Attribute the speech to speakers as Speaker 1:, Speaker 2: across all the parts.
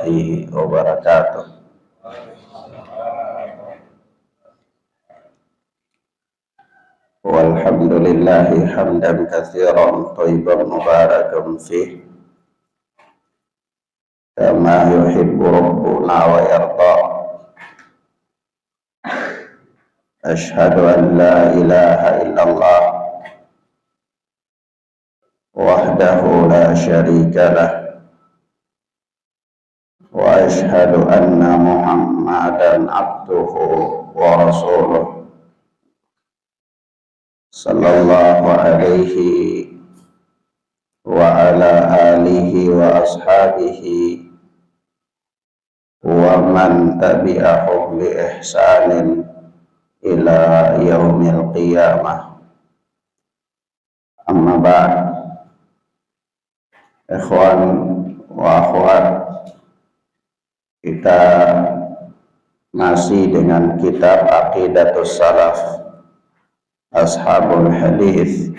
Speaker 1: warahmatullahi wabarakatuh. Walhamdulillahi hamdan katsiran thayyiban mubarakan fih kama yuhibbu rabbuna wa yarda. Asyhadu an la ilaha illallah wahdahu la syarika lah wa asyhadu anna Muhammadan abduhu wa rasuluh sallallahu alaihi wa ala alihi wa ashabihi wa man tabi'ahum bi ihsanin ila yaumil qiyamah. Amma ba'd. Ikhwan wa akhwat, kita masih dengan kitab Aqidatus Salaf Ashabul Hadis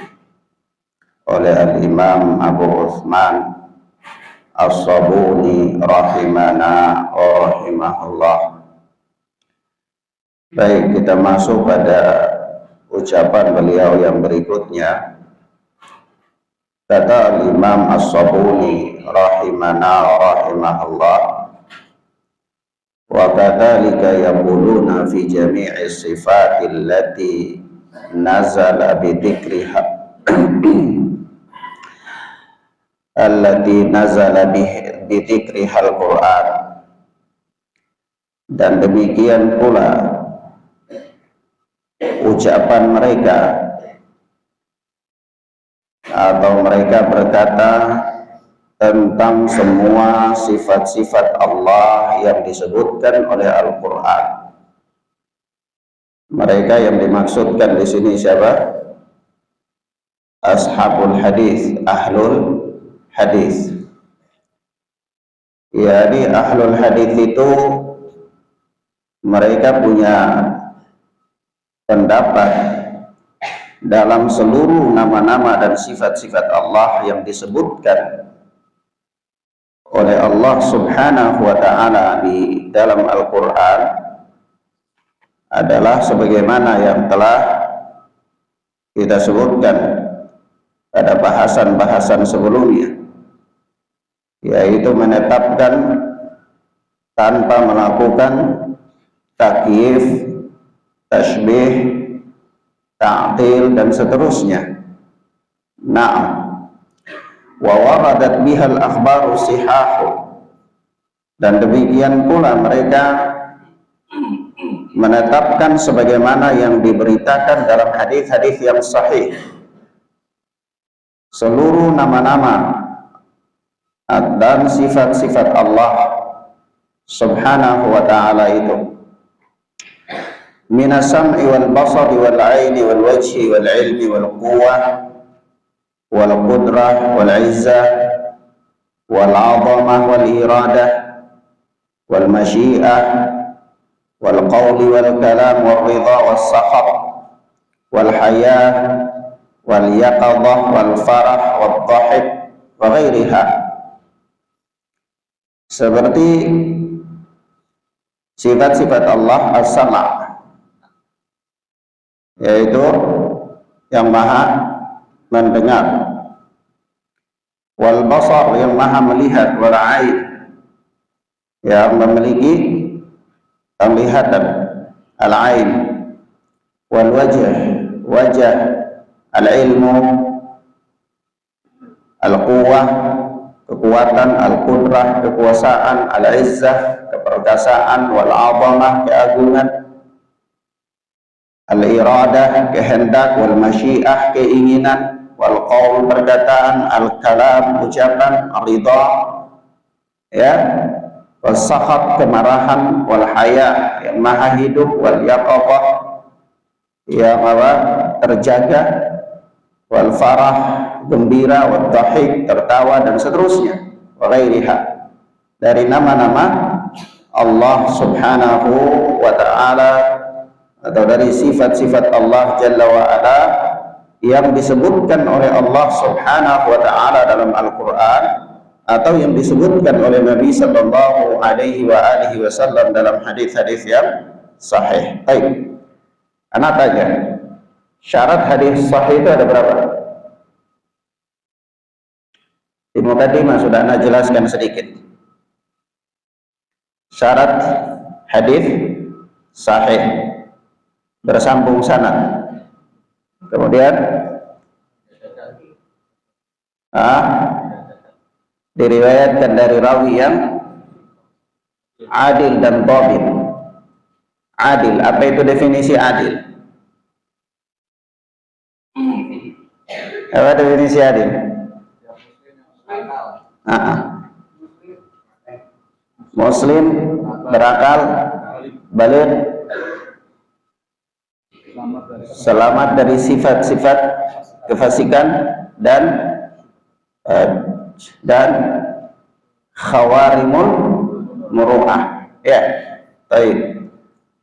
Speaker 1: oleh Al-Imam Abu Uthman As-Sabuni rahimana wa rahimahullah. Baik, kita masuk pada ucapan beliau yang berikutnya. Kata Al-Imam As-Sabuni rahimana wa rahimahullah, wa kadzalika yaquluna fi jami'i sifatil lati nazala bidhikriha allati nazala bidhikriha al-Qur'an. Dan demikian pula ucapan mereka, atau mereka berkata tentang semua sifat-sifat Allah yang disebutkan oleh Al-Qur'an. Mereka yang dimaksudkan di sini siapa? Ashabul hadis, ahlul hadis. Jadi ahlul hadis itu mereka punya pendapat dalam seluruh nama-nama dan sifat-sifat Allah yang disebutkan oleh Allah Subhanahu wa ta'ala di dalam Al-Qur'an adalah sebagaimana yang telah kita sebutkan pada bahasan-bahasan sebelumnya, yaitu menetapkan tanpa melakukan takyif, tasybih, ta'til dan seterusnya. Na'am. Wa waradat bihal akhbaru sihahu, dan demikian pula mereka menetapkan sebagaimana yang diberitakan dalam hadis-hadis yang sahih, seluruh nama-nama dan sifat-sifat Allah Subhanahu wa ta'ala itu, minas sam'i wal basari wal aini wal wajhi wal ilmi wal quwwah wal qudrah wal izzah wal 'azamah wal iradah wal masyi'ah wal qawli wal kalam wal ridha wal sakhab wal hayah wal yaqadah wal farah wal dhahik wa ghairiha. Seperti sifat-sifat Allah as-sama', yaitu yang maha mendengar, wal basar yang maha melihat, wal ain yang memiliki penglihatan, al ain, wal wajah, al ilmu, al quwwah kekuatan, al qudrah kekuasaan, al izzah keperkasaan, wal 'azamah keagungan, al iradah kehendak, wal masyiah keinginan, wal qaul perkataan, al kalam ucapan, al ridha ya, wal sakhab kemarahan, wal haya yang maha hidup, wal yaqadah yang terjaga, wal farah gembira, wal dhahik tertawa dan seterusnya, wa ghairiha, dari nama-nama Allah Subhanahu wa ta'ala atau dari sifat-sifat Allah Jalla wa Ala yang disebutkan oleh Allah Subhanahu wa ta'ala dalam Al-Quran atau yang disebutkan oleh Nabi Sallallahu Alaihi Wasallam dalam hadis-hadis yang sahih. Baik, anak tanya, syarat hadis sahih itu ada berapa? Di mukadimah sudah anak jelaskan sedikit. Syarat hadis sahih bersambung sanad. Kemudian diriwayatkan dari rawi yang adil dan dhabit. Adil, apa itu definisi adil? Apa definisi adil? Muslim, berakal, balik, selamat dari sifat-sifat kefasikan dan khawarimul muru'ah. Ya, baik.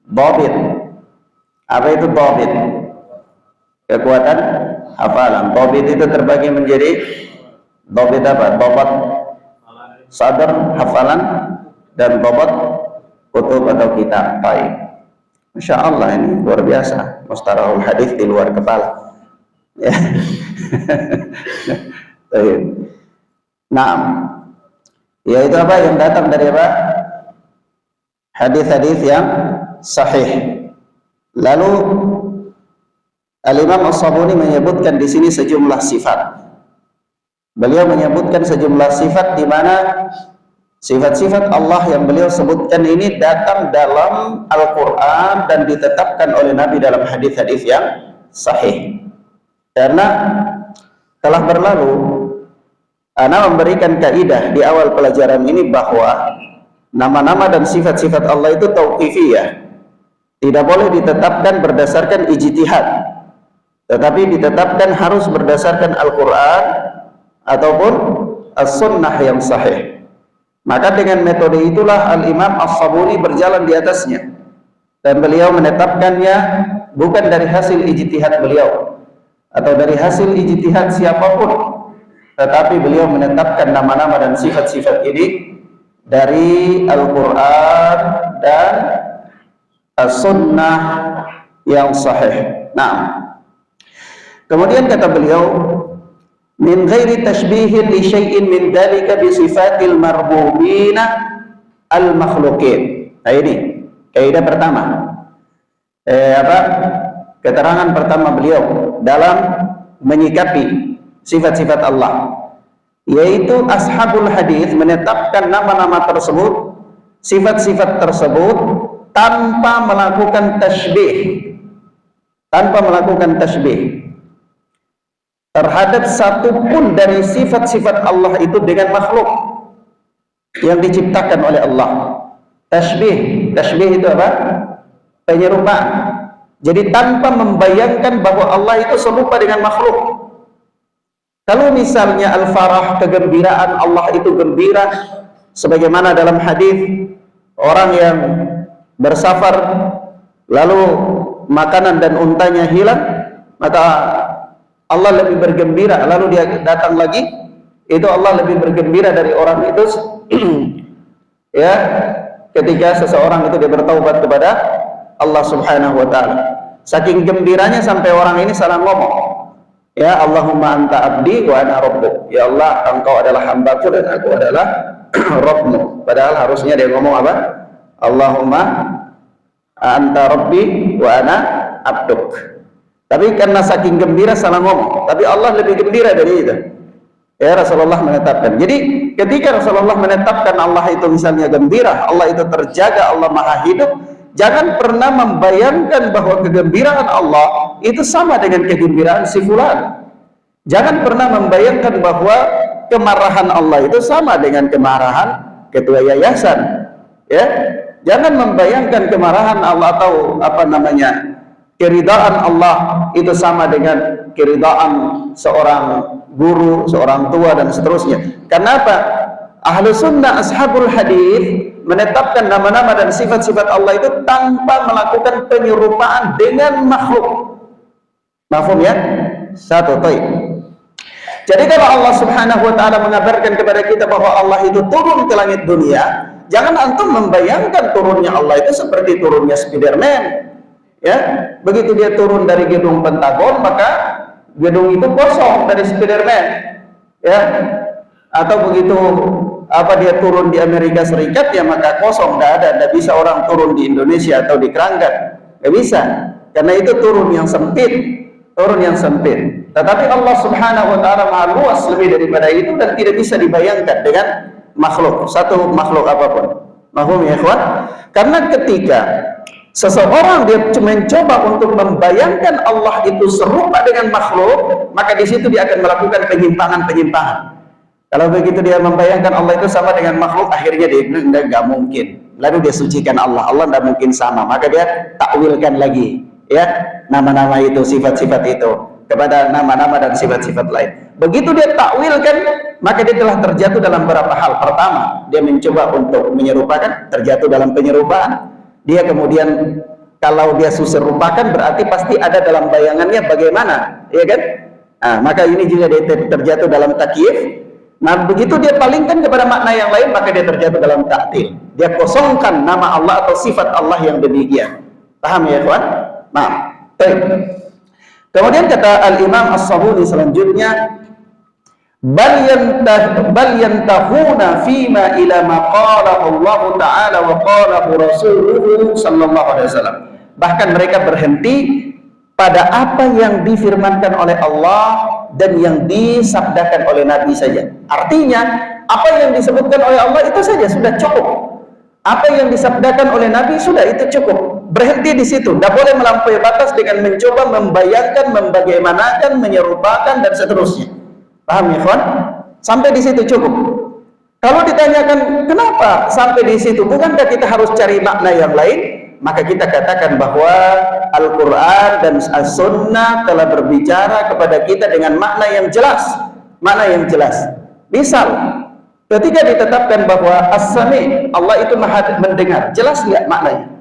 Speaker 1: Dhabit. Apa itu dhabit? Kekuatan hafalan. Dhabit itu terbagi menjadi dhabit apa? Dhabat sadar, hafalan, dan dhabat kutub atau kitab. Baik. Masya Allah, ini luar biasa. Mustalahul hadis di luar kepala. Ya. Nah, yaitu apa yang datang dari apa? Hadis-hadis yang sahih. Lalu Al-Imam As-Sabuni menyebutkan di sini sejumlah sifat. Beliau menyebutkan sejumlah sifat di mana sifat-sifat Allah yang beliau sebutkan ini datang dalam Al-Quran dan ditetapkan oleh Nabi dalam hadis-hadis yang sahih. Karena telah berlalu, ana memberikan kaidah di awal pelajaran ini bahwa nama-nama dan sifat-sifat Allah itu tauqifiyah. Tidak boleh ditetapkan berdasarkan ijtihad, tetapi ditetapkan harus berdasarkan Al-Quran ataupun As-Sunnah yang sahih. Maka dengan metode itulah Al-Imam As-Sabuni berjalan di atasnya, dan beliau menetapkannya bukan dari hasil ijtihad beliau atau dari hasil ijtihad siapapun, tetapi beliau menetapkan nama-nama dan sifat-sifat ini dari Al-Quran dan As-Sunnah yang sahih. Nah, kemudian kata beliau, min ghairi tashbihin li syai'in min dhalika bi sifatil marbubina al makhluqin. Nah, ini kaidah pertama. Keterangan pertama beliau dalam menyikapi sifat-sifat Allah, yaitu ashabul hadis menetapkan nama-nama tersebut, sifat-sifat tersebut tanpa melakukan tasbih, terhadap satu pun dari sifat-sifat Allah itu dengan makhluk yang diciptakan oleh Allah. Tasbih itu apa? Penyerupaan. Jadi tanpa membayangkan bahwa Allah itu serupa dengan makhluk. Kalau misalnya al-farah, kegembiraan, Allah itu gembira, sebagaimana dalam hadis orang yang bersafar lalu makanan dan untanya hilang, maka Allah lebih bergembira, lalu dia datang lagi, itu Allah lebih bergembira dari orang itu ya, ketika seseorang itu dia bertaubat kepada Allah Subhanahu wa taala. Saking gembiranya sampai orang ini salah ngomong, ya Allahumma anta abdi wa ana rabbuk, ya Allah engkau adalah hambaku dan aku adalah Rabbmu. Padahal harusnya dia ngomong apa? Allahumma anta rabbi wa ana abduk. Tapi karena saking gembira salah ngomong, tapi Allah lebih gembira dari itu. Ya, Rasulullah menetapkan. Jadi ketika Rasulullah menetapkan Allah itu misalnya gembira, Allah itu terjaga, Allah maha hidup, jangan pernah membayangkan bahwa kegembiraan Allah itu sama dengan kegembiraan si fulan. Jangan pernah membayangkan bahwa kemarahan Allah itu sama dengan kemarahan ketua yayasan. Ya, jangan membayangkan kemarahan Allah atau keridaan Allah itu sama dengan keridaan seorang guru, seorang tua dan seterusnya. Kenapa? Ahlu sunnah ashabul hadis menetapkan nama-nama dan sifat-sifat Allah itu tanpa melakukan penyerupaan dengan makhluk. Mafhum ya? Satu, baik. Jadi kalau Allah Subhanahu wa taala mengabarkan kepada kita bahwa Allah itu turun ke langit dunia, jangan antum membayangkan turunnya Allah itu seperti turunnya Spiderman. Ya, begitu dia turun dari gedung Pentagon, maka gedung itu kosong dari Spiderman. Ya. Atau begitu dia turun di Amerika Serikat, ya maka kosong, tidak bisa orang turun di Indonesia atau di Keranggan, nggak bisa, karena itu turun yang sempit. Tetapi Allah Subhanahu wa taala Maha luas lebih daripada itu dan tidak bisa dibayangkan dengan makhluk, satu makhluk apapun. Mahfum ya ikhwan? Karena ketika seseorang dia mencoba untuk membayangkan Allah itu serupa dengan makhluk, maka di situ dia akan melakukan penyimpangan. Kalau begitu dia membayangkan Allah itu sama dengan makhluk, akhirnya dia bilang nggak mungkin. Lalu dia sucikan Allah tidak mungkin sama, maka dia takwilkan lagi, ya, nama-nama itu, sifat-sifat itu kepada nama-nama dan sifat-sifat lain. Begitu dia takwilkan, maka dia telah terjatuh dalam beberapa hal. Pertama, dia mencoba untuk menyerupakan, terjatuh dalam penyerupaan. Dia kemudian kalau dia serupakan berarti pasti ada dalam bayangannya bagaimana, ya kan? Nah, maka ini juga dia terjatuh dalam takyif. Nah, begitu dia palingkan kepada makna yang lain, maka dia terjatuh dalam ta'til. Dia kosongkan nama Allah atau sifat Allah yang demikian. Paham ya, kawan? Nah, kemudian kata Al-Imam As-Sabuni selanjutnya, bal yantahuna fima ila ma qalahu Allah Ta'ala wa qalahu Rasuluhu sallallahu alaihi wasallam. Bahkan mereka berhenti pada apa yang difirmankan oleh Allah dan yang disabdakan oleh Nabi saja. Artinya, apa yang disebutkan oleh Allah itu saja sudah cukup. Apa yang disabdakan oleh Nabi sudah itu cukup. Berhenti di situ. Tidak boleh melampaui batas dengan mencoba membayangkan, membagaimanakan, menyerupakan dan seterusnya. Paham ya, kawan? Sampai di situ cukup. Kalau ditanyakan kenapa sampai di situ, bukankah kita harus cari makna yang lain? Maka kita katakan bahwa Al-Quran dan As-Sunnah telah berbicara kepada kita dengan makna yang jelas. Misal, ketika ditetapkan bahwa As-Sami, Allah itu maha mendengar, jelas nggak maknanya?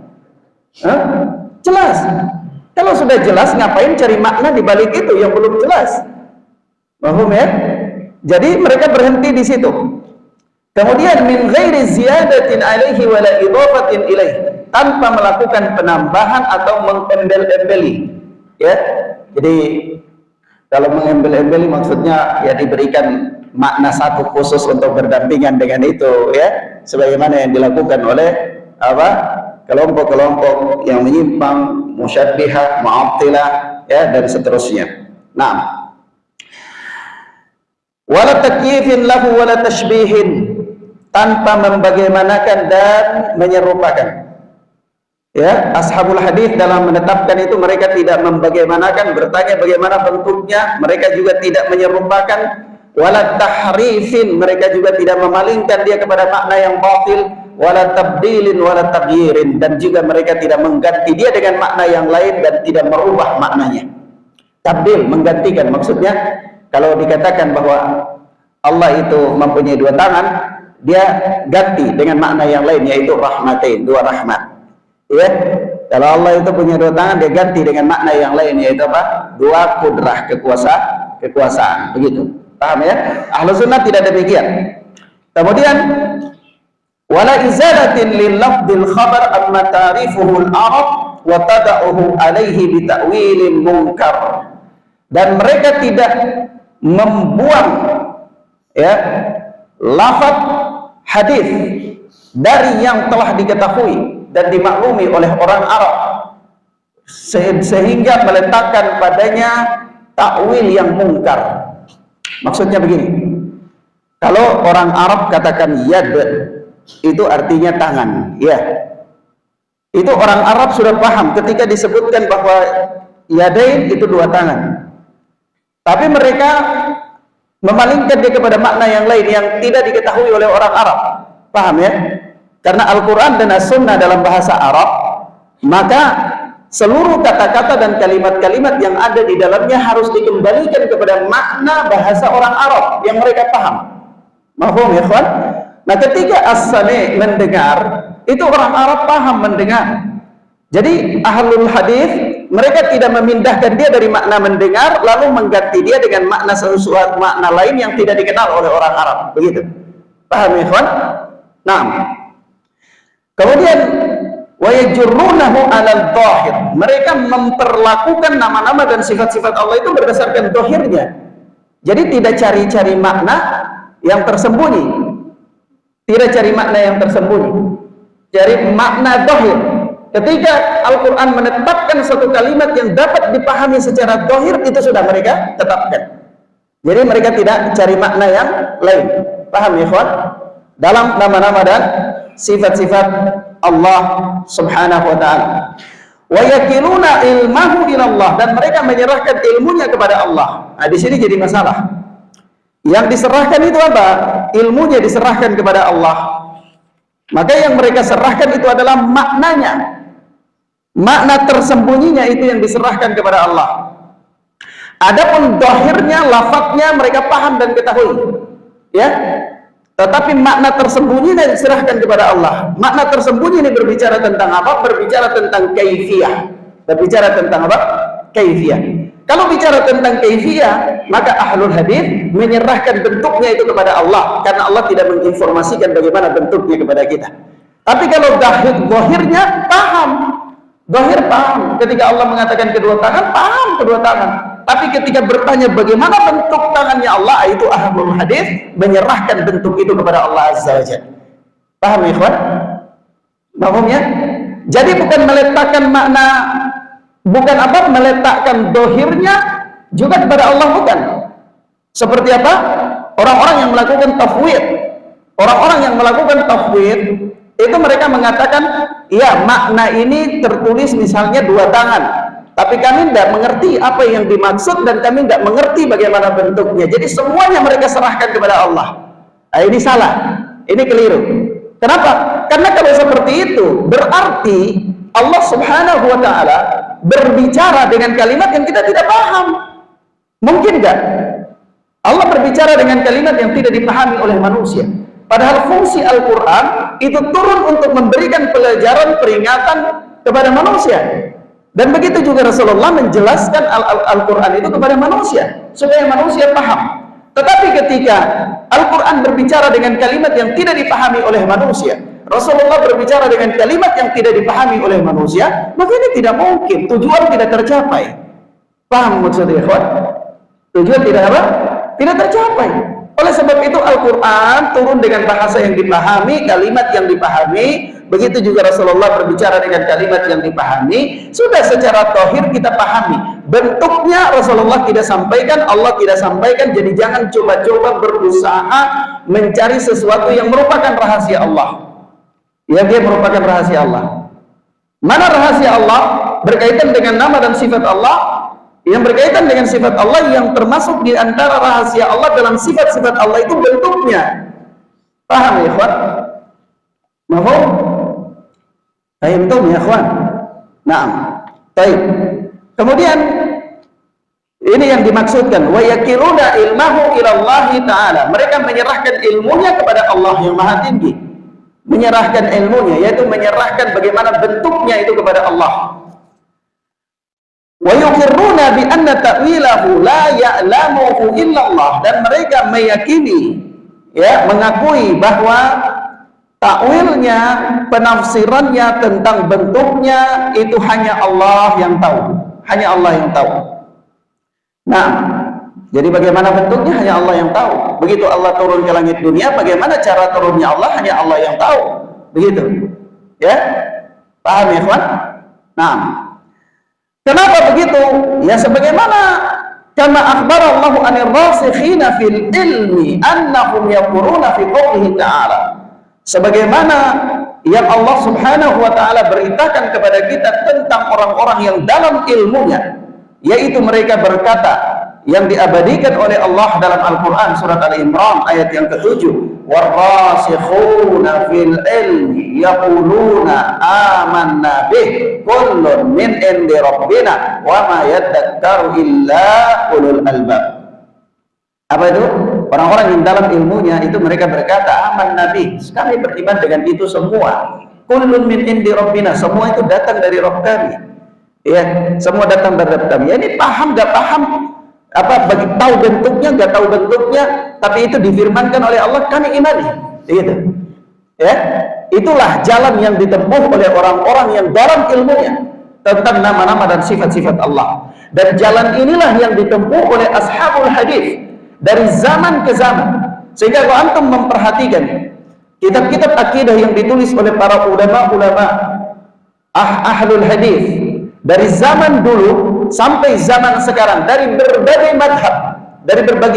Speaker 1: Jelas. Kalau sudah jelas, ngapain cari makna di balik itu yang belum jelas? Paham ya? Jadi mereka berhenti di situ. Kemudian min ghairi ziyadatin alaihi wala idafatin ilaihi, tanpa melakukan penambahan atau mengembel-embeli, ya. Jadi kalau mengembel-embeli maksudnya ya diberikan makna satu khusus untuk berdampingan dengan itu, ya, sebagaimana yang dilakukan oleh kelompok-kelompok yang menyimpang, musyabbihah, mu'attilah, ya, dan seterusnya. Nah, wala takyifin lahu wala tashbihin, tanpa membagaimanakan dan menyerupakan. Ya, ashabul hadis dalam menetapkan itu mereka tidak membagaimanakan, bertanya bagaimana bentuknya, mereka juga tidak menyerupakan, wala tahrifin, mereka juga tidak memalingkan dia kepada makna yang batil, wala tabdilin wala taghyirin, dan juga mereka tidak mengganti dia dengan makna yang lain dan tidak merubah maknanya. Tabdil, menggantikan, maksudnya kalau dikatakan bahwa Allah itu mempunyai dua tangan, dia ganti dengan makna yang lain, yaitu rahmatain, dua rahmat. Ya, kalau Allah itu punya dua tangan, dia ganti dengan makna yang lain, yaitu apa? Dua kudrah, kekuasaan. Begitu. Paham ya? Ahlus sunnah tidak demikian. Kemudian, wala izalatin lil lafdil khabar amma ta'rifuhu al-arab wa tada'uhu alaihi bita'wilin munkar. Dan mereka tidak membuang, ya, lafaz hadis dari yang telah diketahui dan dimaklumi oleh orang Arab, sehingga meletakkan padanya takwil yang mungkar. Maksudnya begini, kalau orang Arab katakan yad, itu artinya tangan, ya, itu orang Arab sudah paham ketika disebutkan bahwa yadain itu dua tangan. Tapi mereka memalingkan dia kepada makna yang lain yang tidak diketahui oleh orang Arab. Paham ya? Karena Al-Quran dan As-Sunnah dalam bahasa Arab, maka seluruh kata-kata dan kalimat-kalimat yang ada di dalamnya harus dikembalikan kepada makna bahasa orang Arab yang mereka paham. Mahfum ya kawan? Nah, ketika As-Sami mendengar, itu orang Arab paham mendengar. Jadi ahlul hadis mereka tidak memindahkan dia dari makna mendengar lalu mengganti dia dengan makna sesuatu makna lain yang tidak dikenal oleh orang Arab, begitu. Paham ya, ikhwan? Nah, kemudian wa yajrunahu 'alal dhahir. Mereka memperlakukan nama-nama dan sifat-sifat Allah itu berdasarkan zahirnya. Jadi tidak cari-cari makna yang tersembunyi. Tidak cari makna yang tersembunyi. Cari makna zahir. Ketika Al-Quran menetapkan satu kalimat yang dapat dipahami secara zahir, itu sudah mereka tetapkan. Jadi mereka tidak cari makna yang lain. Paham ya, ikhwan? Dalam nama-nama dan sifat-sifat Allah Subhanahu wa ta'ala. Wa yakiluna ilmahu ilallah, dan mereka menyerahkan ilmunya kepada Allah. Nah, di sini jadi masalah. Yang diserahkan itu apa? Ilmunya diserahkan kepada Allah. Maka yang mereka serahkan itu adalah maknanya. Makna tersembunyinya itu yang diserahkan kepada Allah. Adapun dohirnya, lafadznya mereka paham dan ketahui, ya. Tetapi makna tersembunyi diserahkan kepada Allah. Makna tersembunyi ini berbicara tentang apa? Berbicara tentang kaifiyah. Berbicara tentang apa? Kaifiyah. Kalau bicara tentang kaifiyah, maka ahlul hadis menyerahkan bentuknya itu kepada Allah, karena Allah tidak menginformasikan bagaimana bentuknya kepada kita. Tapi kalau zahirnya paham. Zahir paham, ketika Allah mengatakan kedua tangan, paham kedua tangan. Tapi ketika bertanya bagaimana bentuk tangannya Allah, itu ahlul hadis menyerahkan bentuk itu kepada Allah Azza wa Jalla. Paham ya, ikhwan? Paham ya? Jadi bukan meletakkan makna, bukan apa, meletakkan zahirnya juga kepada Allah, bukan. Seperti apa? Orang-orang yang melakukan tafwid. Orang-orang yang melakukan tafwid itu mereka mengatakan, ya makna ini tertulis misalnya dua tangan, tapi kami tidak mengerti apa yang dimaksud dan kami tidak mengerti bagaimana bentuknya. Jadi semuanya mereka serahkan kepada Allah. Nah, ini salah, ini keliru. Kenapa? Karena kalau seperti itu berarti Allah Subhanahu wa ta'ala berbicara dengan kalimat yang kita tidak paham. Mungkin nggak? Allah berbicara dengan kalimat yang tidak dipahami oleh manusia. Padahal fungsi Al-Quran itu turun untuk memberikan pelajaran, peringatan kepada manusia. Dan begitu juga Rasulullah menjelaskan Al-Quran itu kepada manusia, supaya manusia paham. Tetapi ketika Al-Quran berbicara dengan kalimat yang tidak dipahami oleh manusia, Rasulullah berbicara dengan kalimat yang tidak dipahami oleh manusia, maka ini tidak mungkin, tujuan tidak tercapai. Paham maksudnya, ikhwan? Tujuan tidak apa? Tidak tercapai. Oleh sebab itu Al-Quran turun dengan bahasa yang dipahami, kalimat yang dipahami. Begitu juga Rasulullah berbicara dengan kalimat yang dipahami. Sudah secara zahir kita pahami. Bentuknya Rasulullah tidak sampaikan, Allah tidak sampaikan. Jadi jangan coba-coba berusaha mencari sesuatu yang merupakan rahasia Allah. Ya, dia merupakan rahasia Allah. Mana rahasia Allah? Berkaitan dengan nama dan sifat Allah. Yang berkaitan dengan sifat Allah, yang termasuk di antara rahasia Allah dalam sifat-sifat Allah itu bentuknya. Paham ya, ikhwan? Mahfum? Fahimtum ya, ikhwan? Naam. Baik. Kemudian ini yang dimaksudkan, wa yakiluna ilmahu ilallahi ta'ala. Mereka menyerahkan ilmunya kepada Allah yang Maha Tinggi. Menyerahkan ilmunya, yaitu menyerahkan bagaimana bentuknya itu kepada Allah. Wa yuqirruna bi anna ta'wilahu la ya'lamuhu illallah, dan mereka meyakini, ya, mengakui bahwa takwilnya, penafsirannya tentang bentuknya itu hanya Allah yang tahu, hanya Allah yang tahu. Nah, jadi bagaimana bentuknya hanya Allah yang tahu. Begitu Allah turun ke langit dunia, bagaimana cara turunnya Allah hanya Allah yang tahu. Begitu, ya, paham ya, ikhwan? Nah, kenapa begitu? Ya sebagaimana kama akhbarallahu anir rasikhina fil ilmi annahum yaquluna fi qoulihi ta'ala. Sebagaimana yang Allah Subhanahu wa taala beritakan kepada kita tentang orang-orang yang dalam ilmunya, yaitu mereka berkata, yang diabadikan oleh Allah dalam Al-Quran surat Al-Imran ayat yang ke-7, warrasikhuna fil ilmi yaquluna amanna bih kullun min indi rabbina wa ma yadhakkaru illa ulul albab. Apa itu? Orang-orang yang dalam ilmunya itu mereka berkata amanna bih, kami beriman dengan itu semua, kullun min indi rabbina, semua itu datang dari Rabb kami. Ya, semua datang berdam-dam. Ya, ini paham nggak paham, apa bagi tahu bentuknya nggak tahu bentuknya, tapi itu difirmankan oleh Allah, kami imani. Gitu. Ya, itulah jalan yang ditempuh oleh orang-orang yang dalam ilmunya tentang nama-nama dan sifat-sifat Allah. Dan jalan inilah yang ditempuh oleh ashabul hadis dari zaman ke zaman. Sehingga kalau antum memperhatikan kitab-kitab akidah yang ditulis oleh para ulama-ulama ahlul hadis dari zaman dulu sampai zaman sekarang, dari berbagai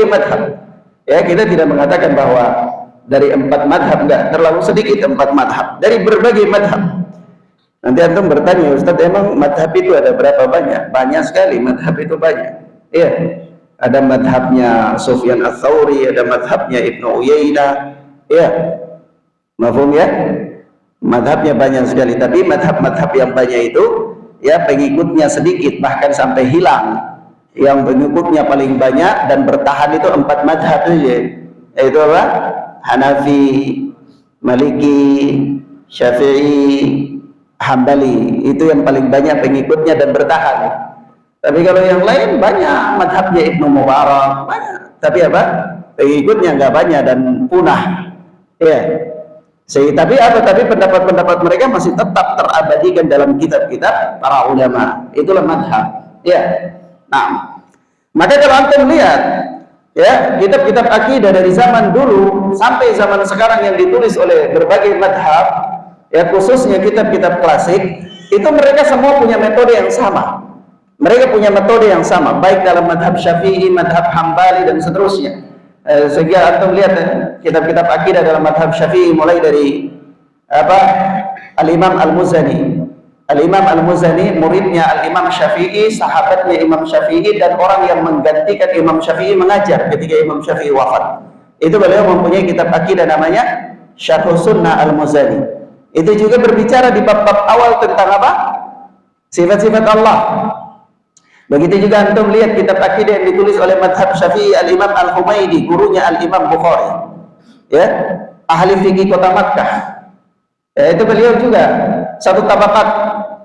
Speaker 1: madhab, ya, kita tidak mengatakan bahwa dari 4 madhab, enggak, terlalu sedikit 4 madhab, dari berbagai madhab. Nanti antum bertanya, Ustaz, emang madhab itu ada berapa banyak? Banyak sekali, madhab itu banyak. Iya, ada madhabnya Sufyan Ats-Tsauri, ada madhabnya Ibnu Uyainah, iya, mafhum ya? Madhabnya banyak sekali, tapi madhab-madhab yang banyak itu ya pengikutnya sedikit, bahkan sampai hilang. Yang pengikutnya paling banyak dan bertahan itu 4 madhab saja, yaitu apa? Hanafi, Maliki, Syafi'i, Hambali. Itu yang paling banyak pengikutnya dan bertahan. Tapi kalau yang lain banyak, madhabnya Ibnu Mubarak banyak, tapi apa? Pengikutnya nggak banyak dan punah. Ya. Tapi pendapat-pendapat mereka masih tetap terabadikan dalam kitab-kitab para ulama. Itulah madhab. Ya. Nah, maka kalau antum lihat, ya, kitab-kitab akidah dari zaman dulu sampai zaman sekarang yang ditulis oleh berbagai madhab, ya, khususnya kitab-kitab klasik, itu mereka semua punya metode yang sama. Mereka punya metode yang sama, baik dalam madhab Syafi'i, madhab Hambali, dan seterusnya. Sehingga antum lihat kitab-kitab akidah dalam madhab Syafi'i, mulai dari apa, Al-Imam Al-Muzani. Al-Imam Al-Muzani muridnya Al-Imam Syafi'i, sahabatnya Imam Syafi'i, dan orang yang menggantikan Imam Syafi'i mengajar ketika Imam Syafi'i wafat. Itu beliau mempunyai kitab akidah namanya Syarhus Sunnah Al-Muzani. Itu juga berbicara di bab-bab awal tentang apa? Sifat-sifat Allah. Begitu juga antum lihat kitab akidah yang ditulis oleh madhab Syafi'i, Al-Imam Al-Humaidi, gurunya Al-Imam Bukhari, ya, ahli fikih kota Makkah. Ya, itu beliau juga satu tabakat,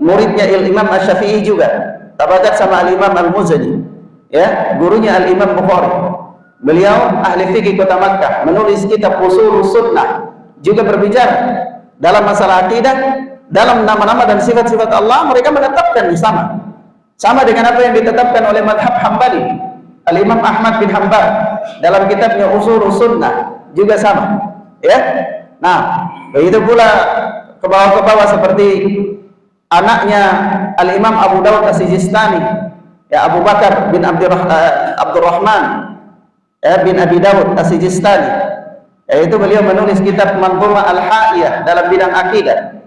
Speaker 1: muridnya Imam Asy-Syafi'i juga, tabakat sama Al-Imam Al-Muzani, ya, gurunya Al-Imam Bukhari. Beliau ahli fikih kota Makkah, menulis kitab Ushulus Sunnah, juga berbicara dalam masalah akidah, dalam nama-nama dan sifat-sifat Allah. Mereka menetapkan sama dengan apa yang ditetapkan oleh madhab Hambali. Al-Imam Ahmad bin Hanbal dalam kitabnya Ushulus Sunnah juga sama, ya. Nah, begitu pula ke bawah seperti anaknya Al-Imam Abu Dawud As-Sijistani, ya, Abu Bakar bin Abdurrahman, ya, bin Abi Dawud As-Sijistani, yaitu beliau menulis kitab Manzumah Al-Ha'iyah dalam bidang akidah,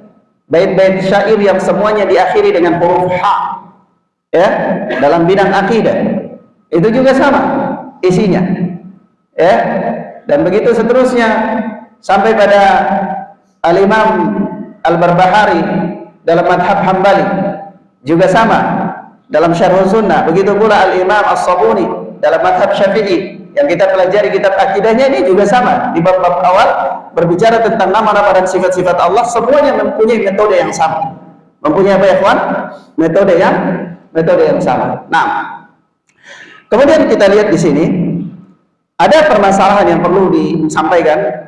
Speaker 1: bait-bait syair yang semuanya diakhiri dengan huruf ha, ya, dalam bidang akidah. Itu juga sama isinya, ya, dan begitu seterusnya sampai pada Al-Imam Al-Barbahari dalam madhab Hambali juga sama dalam Syarhus Sunnah. Begitu pula Al-Imam As-Sabuni dalam madhab Syafi'i yang kita pelajari kitab akidahnya ini juga sama. Di bab-bab awal berbicara tentang nama-nama dan sifat-sifat Allah, semuanya mempunyai metode yang sama. Mempunyai apa ya kawan? Metode yang sama. Nah, kemudian kita lihat di sini ada permasalahan yang perlu disampaikan.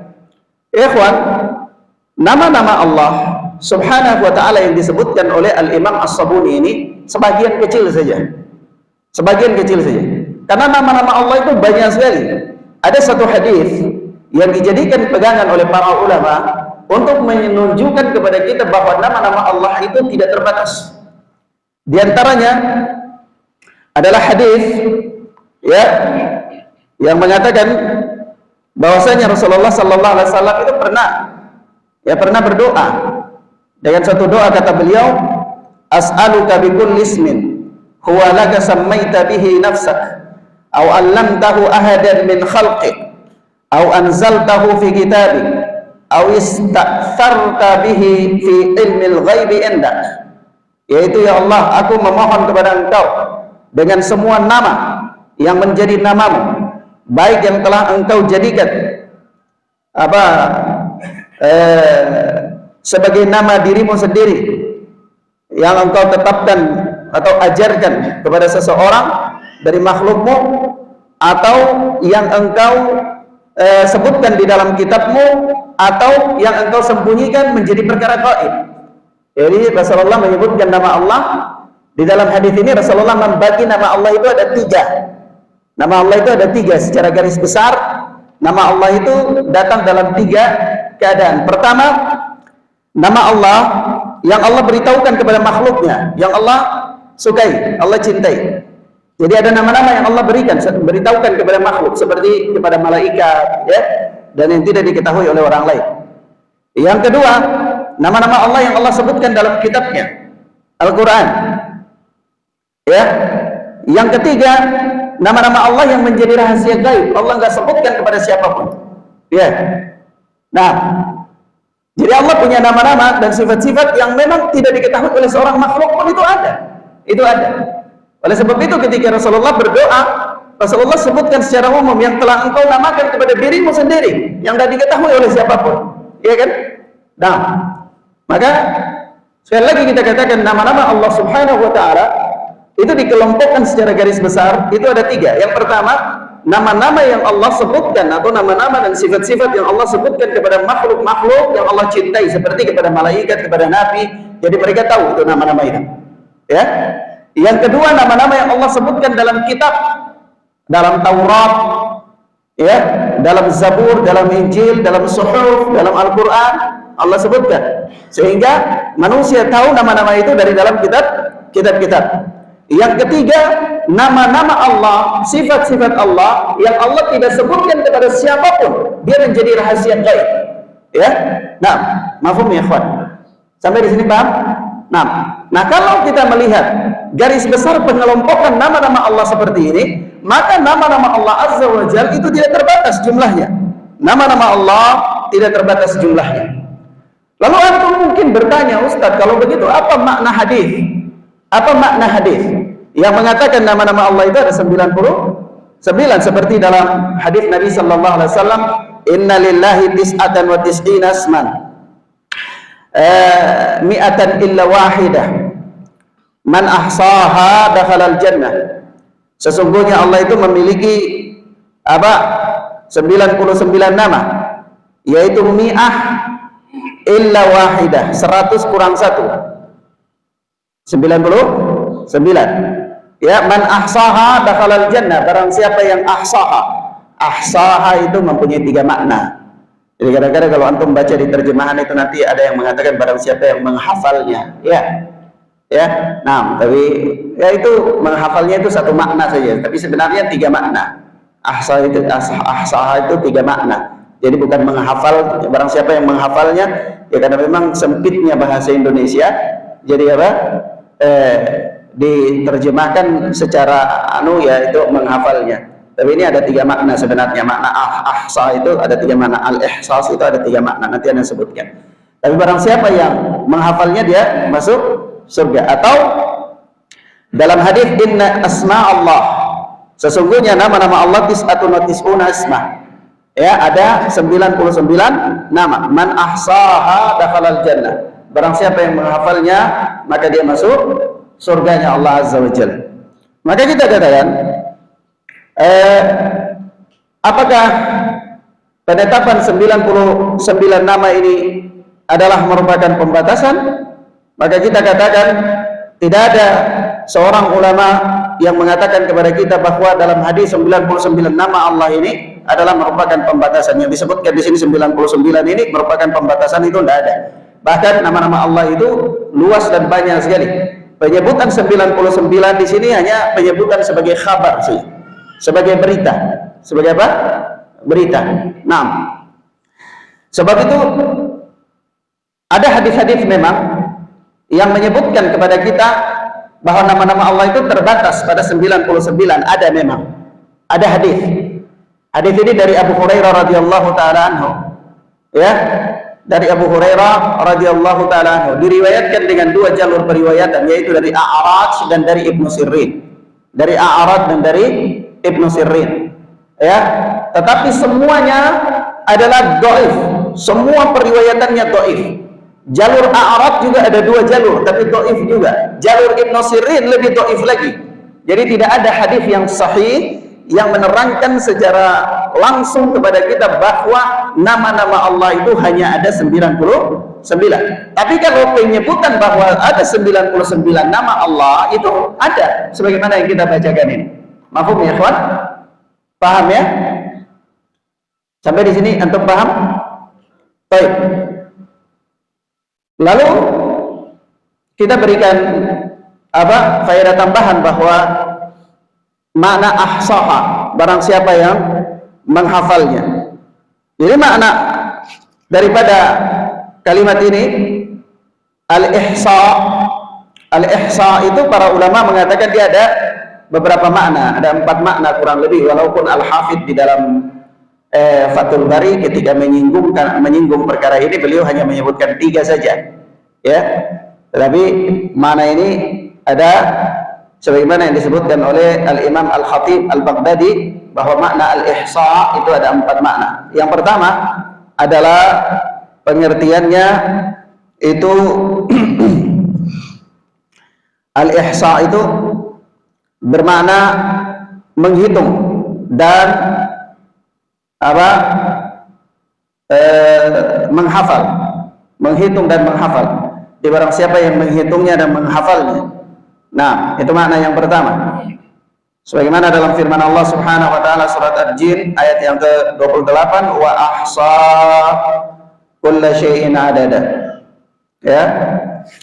Speaker 1: Ya kawan, nama-nama Allah Subhanahu wa ta'ala yang disebutkan oleh Al-Imam As-Sabuni ini sebagian kecil saja. Karena nama-nama Allah itu banyak sekali. Ada satu hadis yang dijadikan pegangan oleh para ulama untuk menunjukkan kepada kita bahwa nama-nama Allah itu tidak terbatas. Di antaranya adalah hadis, ya, yang mengatakan bahwasanya Rasulullah sallallahu alaihi wasallam itu pernah berdoa dengan satu doa, kata beliau, as'aluka bikulli ismin huwa laka sammaita bihi nafsak aw 'allamtahu ahadan min khalqik aw anzaltahu fi kitabik aw ista'tharta bihi fi ilmil ghaibi indak, yaitu, ya Allah, aku memohon kepada Engkau dengan semua nama yang menjadi namamu, baik yang telah Engkau jadikan sebagai nama dirimu sendiri yang Engkau tetapkan atau ajarkan kepada seseorang dari makhlukmu, atau yang engkau sebutkan di dalam kitabmu, atau yang engkau sembunyikan menjadi perkara gaib. Jadi Rasulullah menyebutkan nama Allah. Di dalam hadis ini Rasulullah membagi nama Allah itu ada 3. Nama Allah itu ada 3 secara garis besar. Nama Allah itu datang dalam 3 keadaan. Pertama, nama Allah yang Allah beritahukan kepada makhluknya, yang Allah sukai, Allah cintai. Jadi ada nama-nama yang Allah beritahukan kepada makhluk, seperti kepada malaikat, ya, dan yang tidak diketahui oleh orang lain. Yang kedua, nama-nama Allah yang Allah sebutkan dalam kitabnya, Al-Quran. Ya. Yang ketiga, nama-nama Allah yang menjadi rahasia gaib, Allah nggak sebutkan kepada siapapun. Ya. Nah, jadi Allah punya nama-nama dan sifat-sifat yang memang tidak diketahui oleh seorang makhluk pun, itu ada. Itu ada. Oleh sebab itu ketika Rasulullah berdoa, Rasulullah sebutkan secara umum yang telah engkau namakan kepada dirimu sendiri, yang tidak diketahui oleh siapapun. Iya kan? Nah, maka sekali lagi kita katakan nama-nama Allah Subhanahu wa Ta'ala itu dikelompokkan secara garis besar, itu ada 3. Yang pertama, nama-nama yang Allah sebutkan, atau nama-nama dan sifat-sifat yang Allah sebutkan kepada makhluk-makhluk yang Allah cintai, seperti kepada malaikat, kepada nabi. Jadi mereka tahu itu nama-nama itu. Ya. Yang kedua, nama-nama yang Allah sebutkan dalam kitab, dalam Taurat, ya, dalam Zabur, dalam Injil, dalam Suhuf, dalam Al-Quran, Allah sebutkan, sehingga manusia tahu nama-nama itu dari dalam kitab-kitab. Yang ketiga, nama-nama Allah, sifat-sifat Allah yang Allah tidak sebutkan kepada siapapun, dia menjadi rahasia gaib. Ya, nah, mafhum ya ikhwan? Sampai di sini paham? Nah, kalau kita melihat garis besar pengelompokan nama-nama Allah seperti ini, maka nama-nama Allah Azza wa Jalla itu tidak terbatas jumlahnya. Nama-nama Allah tidak terbatas jumlahnya. Lalu antum mungkin bertanya, Ustaz, kalau begitu apa makna hadis? Apa makna hadis yang mengatakan nama-nama Allah itu ada 99, seperti dalam hadis Nabi sallallahu alaihi wasallam, "Inna lillahi tis'atan wa tis'ina asman, mi'atan illa wahidah, man ahsaha dakhalal jannah." Sesungguhnya Allah itu memiliki 99 nama, yaitu mi'ah illa wahidah, 100 kurang 1, 99. Ya, man ahsaha dakhalal jannah, barang siapa yang ahsaha. Ahsaha itu mempunyai 3 makna. Jadi kadang-kadang kalau antum baca di terjemahan itu nanti ada yang mengatakan barang siapa yang menghafalnya, ya. Ya. Nah, tapi ya itu menghafalnya itu 1 makna saja, tapi sebenarnya 3 makna. Ahsaha itu 3 makna. Jadi bukan menghafal, barang siapa yang menghafalnya, ya, karena memang sempitnya bahasa Indonesia. Jadi apa? Diterjemahkan secara ya itu menghafalnya. Tapi ini ada 3 makna sebenarnya. Makna ahsa itu ada 3 makna, al-ihsas itu ada 3 makna, nanti Anda sebutkan. Tapi barang siapa yang menghafalnya dia masuk surga. Atau dalam hadis, inna asma Allah, sesungguhnya nama-nama Allah tis'atun wa tis'una asma. Ya, ada 99 nama. Man ahsaha dakhalal jannah. Barang siapa yang menghafalnya, maka dia masuk surganya Allah Azza wa Jalla. Maka kita katakan, apakah penetapan 99 nama ini adalah merupakan pembatasan? Maka kita katakan, tidak ada seorang ulama yang mengatakan kepada kita bahwa dalam hadis 99 nama Allah ini adalah merupakan pembatasan. Yang disebutkan di sini 99 ini merupakan pembatasan, itu tidak ada. Bahkan nama-nama Allah itu luas dan banyak sekali. Penyebutan 99 di sini hanya penyebutan sebagai khabar sih, sebagai berita. Sebagai apa? Berita. Nah, sebab itu ada hadis-hadis memang yang menyebutkan kepada kita bahwa nama-nama Allah itu terbatas pada 99. Ada memang. Ada hadis. Hadis ini dari Abu Hurairah radhiyallahu taala anhu. Ya. Dari Abu Hurairah radhiyallahu taala anhu, diriwayatkan dengan 2 jalur periwayatan, yaitu dari A'raj dan dari Ibnu Sirrin. Dari A'raj dan dari Ibnu Sirrin. Ya, tetapi semuanya adalah dhaif. Semua periwayatannya dhaif. Jalur A'rad juga ada 2 jalur, tapi dhaif juga. Jalur Ibnu Sirin lebih dhaif lagi. Jadi tidak ada hadis yang sahih yang menerangkan secara langsung kepada kita bahwa nama-nama Allah itu hanya ada 99. Tapi kalau penyebutan bahwa ada 99 nama Allah itu ada, sebagaimana yang kita bacakan ini. Mafhum ya, ikhwan? Paham ya? Sampai di sini antum paham? Baik. Lalu kita berikan faedah tambahan bahwa makna ahsaha, barang siapa yang menghafalnya. Jadi makna daripada kalimat ini al-ihsa itu para ulama mengatakan dia ada beberapa makna, ada 4 makna kurang lebih, walaupun Al-Hafidh di dalam Fathul Bari ketika menyinggung perkara ini beliau hanya menyebutkan 3 saja, ya. Tetapi makna ini ada sebagaimana yang disebutkan oleh Al-Imam Al-Khatib Al-Baghdadi bahwa makna al-ihsa itu ada 4 makna. Yang pertama adalah pengertiannya itu al-ihsa itu bermakna menghitung dan menghafal, menghitung dan menghafal. Di barang siapa yang menghitungnya dan menghafalnya. Nah, itu makna yang pertama. Sebagaimana dalam firman Allah Subhanahu wa taala surat Al-Jin ayat yang ke-28, wa ahsa kulla syai'in adada. Ya.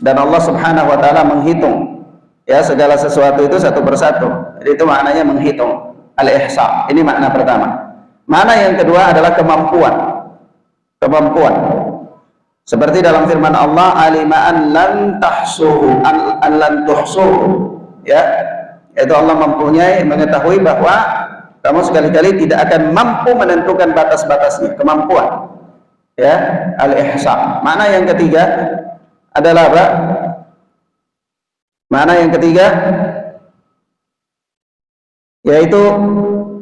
Speaker 1: Dan Allah Subhanahu wa taala menghitung ya segala sesuatu itu satu persatu. Jadi itu maknanya menghitung. Al-ihsa. Ini makna pertama. Makna yang kedua adalah kemampuan. Kemampuan. Seperti dalam firman Allah, alima an lan tahsuhu an lan tuhsuhu. Ya. Itu Allah mempunyai mengetahui bahwa kamu sekali-kali tidak akan mampu menentukan batas-batasnya, kemampuan. Ya, al-ihsa. Makna yang ketiga adalah apa? Makna yang ketiga yaitu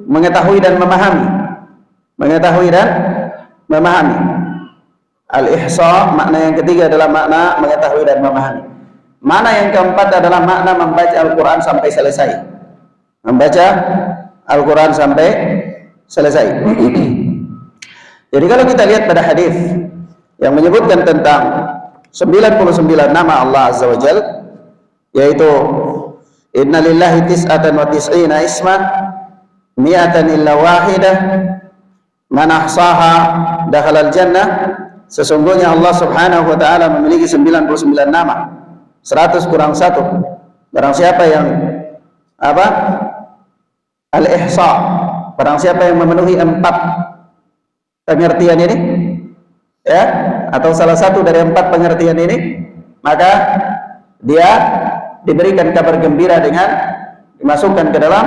Speaker 1: mengetahui dan memahami. Mengetahui dan memahami. Al-ihsa, makna yang ketiga adalah makna mengetahui dan memahami. Makna yang keempat adalah makna membaca Al-Quran sampai selesai. Membaca Al-Quran sampai selesai. Jadi kalau kita lihat pada hadis yang menyebutkan tentang 99 nama Allah Azza wa Jal, yaitu inna lillahi tis'atan wa tis'ina isman mi'atan illa wahidah man ahsaha dakhalal jannah. Sesungguhnya Allah Subhanahu wa taala memiliki 99 nama, 100 kurang 1. Barang siapa yang al-ihsa, barang siapa yang memenuhi 4 pengertian ini, ya, atau salah satu dari 4 pengertian ini, maka dia diberikan kabar gembira dengan dimasukkan ke dalam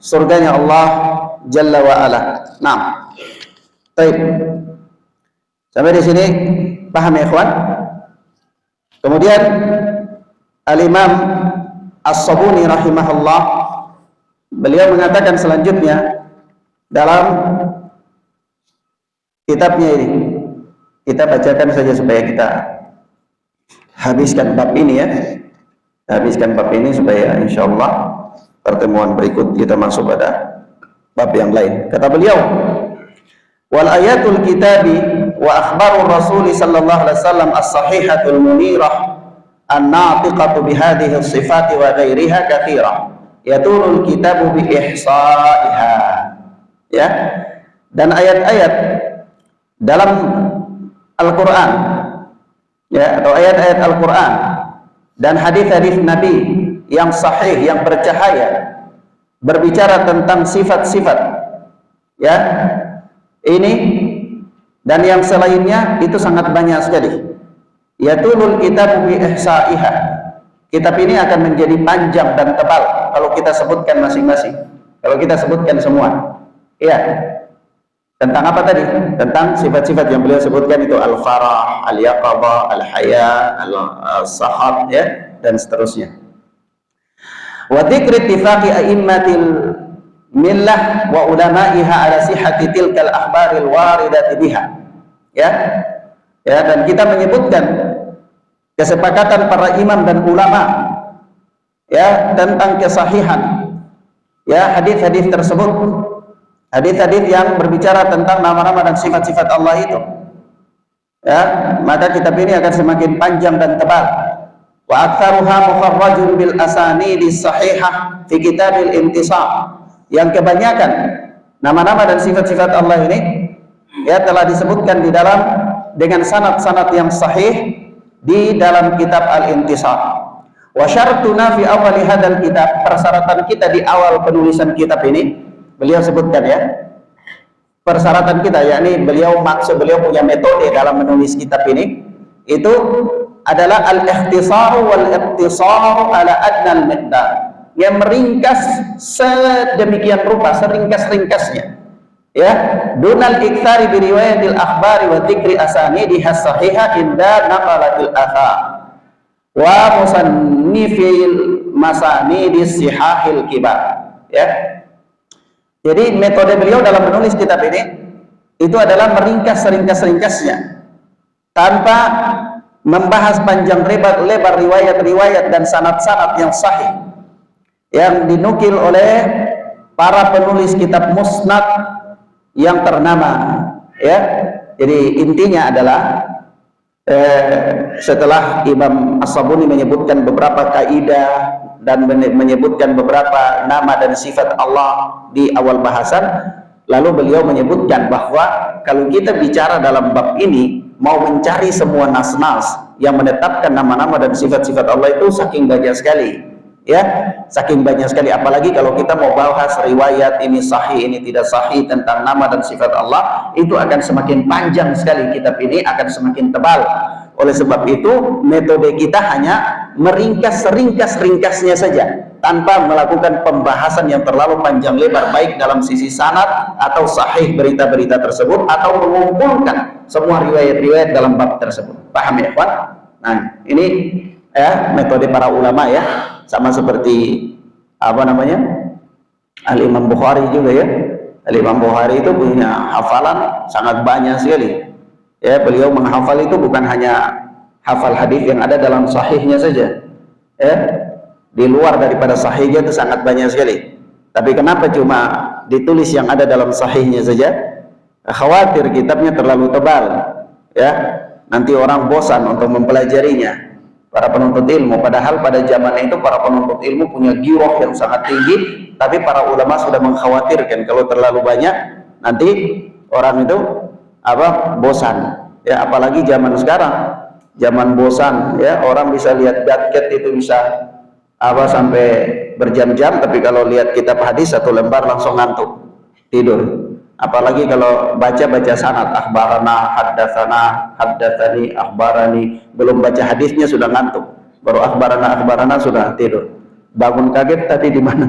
Speaker 1: surganya Allah Jalla wa Ala. Nah, baik. Sampai di sini paham ya, ikhwan? Kemudian Al-Imam As-Sabuni rahimahullah, beliau mengatakan selanjutnya dalam kitabnya ini, kita bacakan saja supaya kita habiskan bab ini ya, habiskan bab ini supaya insyaallah pertemuan berikut kita masuk pada bab yang lain. Kata beliau, wal ayatul kitabi wa akhbarur rasul sallallahu alaihi wasallam as-sahihatul munirah an-natiqatu bihadhihi as-sifati wa ghairiha katsira yaturul kitabu bi ihsa'iha. Ya, dan ayat-ayat dalam Al-Qur'an, ya, atau ayat-ayat Al-Qur'an dan hadis-hadis Nabi yang sahih, yang bercahaya, berbicara tentang sifat-sifat, ya, ini dan yang selainnya itu sangat banyak sekali. Yatulul kitab bi ihsa'iha. Kitab ini akan menjadi panjang dan tebal kalau kita sebutkan masing-masing. Kalau kita sebutkan semua. Iya. Tentang apa tadi? Tentang sifat-sifat yang beliau sebutkan itu al-farah, al-yaqabah, al-haya, al-sahat, ya, dan seterusnya. Wa dzikri ittifaqi a'immatil millah wa ulama'iha ala sihhati tilkal akhbaril waridati biha. Ya. Ya, dan kita menyebutkan kesepakatan para imam dan ulama ya tentang kesahihan ya hadis-hadis tersebut, hadis-hadis yang berbicara tentang nama-nama dan sifat-sifat Allah itu ya, maka kitab ini akan semakin panjang dan tebal. Wa aktsaruha mukharrajun bil asanidis sahihah fi kitabil intisab. Yang kebanyakan nama-nama dan sifat-sifat Allah ini ya telah disebutkan di dalam dengan sanad-sanad yang sahih di dalam kitab Al-Intisab. Wa syartuna fi awwali hadzal kitab, persyaratan kita di awal penulisan kitab ini, beliau sebutkan ya. Persyaratan kita yakni beliau punya metode dalam menulis kitab ini itu adalah al-ikhtisar wal iqtisar ala adna al-miqdar, yang meringkas sedemikian rupa, seringkas-ringkasnya ya, dunal iktsari bi riwayatil akhbari wa dzikri asanidiha sahihah inda naqalatil athar wa musannifil masanidis sihahil kibar ya. Jadi metode beliau dalam menulis kitab ini itu adalah meringkas seringkas-ringkasnya tanpa membahas panjang lebar riwayat-riwayat dan sanad-sanad yang sahih yang dinukil oleh para penulis kitab musnad yang ternama ya. Jadi intinya adalah setelah Imam As-Sabuni menyebutkan beberapa kaidah dan menyebutkan beberapa nama dan sifat Allah di awal bahasan, lalu beliau menyebutkan bahwa kalau kita bicara dalam bab ini mau mencari semua nas-nas yang menetapkan nama-nama dan sifat-sifat Allah itu saking banyak sekali ya, saking banyak sekali. Apalagi kalau kita mau bahas riwayat ini sahih ini tidak sahih tentang nama dan sifat Allah, itu akan semakin panjang sekali, kitab ini akan semakin tebal. Oleh sebab itu metode kita hanya meringkas seringkas-ringkasnya saja tanpa melakukan pembahasan yang terlalu panjang lebar, baik dalam sisi sanad atau sahih berita-berita tersebut atau mengumpulkan semua riwayat-riwayat dalam bab tersebut. Paham ya kawan? Nah ini ya metode para ulama ya, sama seperti apa namanya Al-Imam Bukhari juga ya. Al-Imam Bukhari itu punya hafalan sangat banyak sekali ya. Beliau menghafal itu bukan hanya hafal hadis yang ada dalam sahihnya saja ya, di luar daripada sahihnya itu sangat banyak sekali. Tapi kenapa cuma ditulis yang ada dalam sahihnya saja? Khawatir kitabnya terlalu tebal ya, nanti orang bosan untuk mempelajarinya, para penuntut ilmu. Padahal pada zaman itu para penuntut ilmu punya giroh yang sangat tinggi, tapi para ulama sudah mengkhawatirkan kalau terlalu banyak nanti orang itu bosan ya. Apalagi zaman sekarang, zaman bosan ya, orang bisa lihat gadget itu bisa sampai berjam-jam, tapi kalau lihat kitab hadis satu lembar langsung ngantuk tidur. Apalagi kalau baca sanad, akhbarana, haddatsana, haddatsani, akhbarani, belum baca hadisnya sudah ngantuk, baru akhbarana sudah tidur, bangun kaget tadi di mana.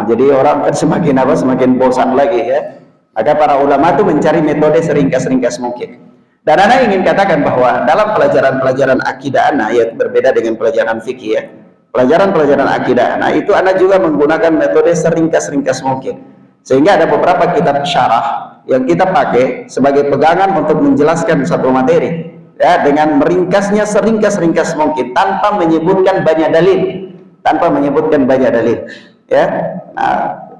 Speaker 1: Jadi orang kan semakin bosan lagi ya. Maka para ulama itu mencari metode seringkas-ringkas mungkin. Dan ana ingin katakan bahwa dalam pelajaran-pelajaran akidah ana, ya berbeda dengan pelajaran fikih ya, pelajaran-pelajaran akidah ana itu ana juga menggunakan metode seringkas-ringkas mungkin. Sehingga ada beberapa kitab syarah yang kita pakai sebagai pegangan untuk menjelaskan satu materi ya, dengan meringkasnya seringkas-ringkas mungkin tanpa menyebutkan banyak dalil ya. Nah,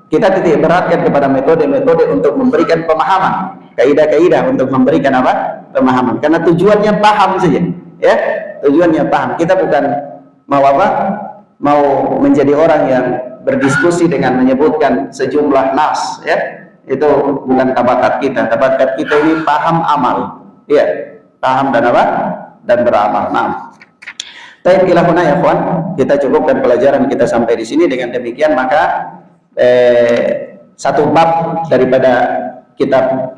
Speaker 1: kita titik beratkan kepada metode-metode untuk memberikan pemahaman, kaidah-kaidah untuk memberikan pemahaman, karena tujuannya paham saja ya, tujuannya paham. Kita bukan mau menjadi orang yang berdiskusi dengan menyebutkan sejumlah nas ya, itu bukan tabakat kita. Tabakat kita ini paham amal ya, paham dan beramal. Nah, taib ilahuna ya kawan, kita cukupkan pelajaran kita sampai di sini. Dengan demikian maka satu bab daripada kitab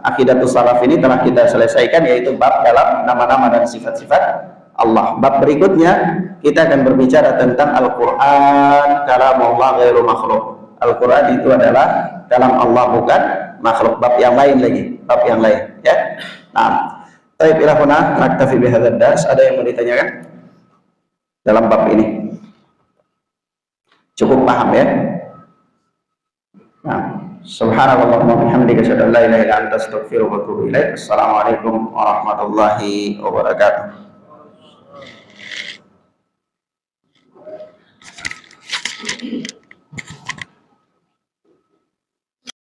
Speaker 1: Aqidatus Salaf ini telah kita selesaikan, yaitu bab dalam nama-nama dan sifat-sifat Allah. Bab berikutnya kita akan berbicara tentang Al-Quran, kalamullah ghairu makhluk. Al-Quran itu adalah kalam Allah, bukan makhluk. Bab yang lain lagi, bab yang lain ya. Nah, taib ilahuna naktafi bihadzal dars. Ada yang mau ditanyakan dalam bab ini? Cukup paham ya? Nah, subhanallahumma wa bihamdika asyhadu an la ilaha illa anta astaghfiruka wa atubu ilaik. Assalamualaikum warahmatullahi wabarakatuh.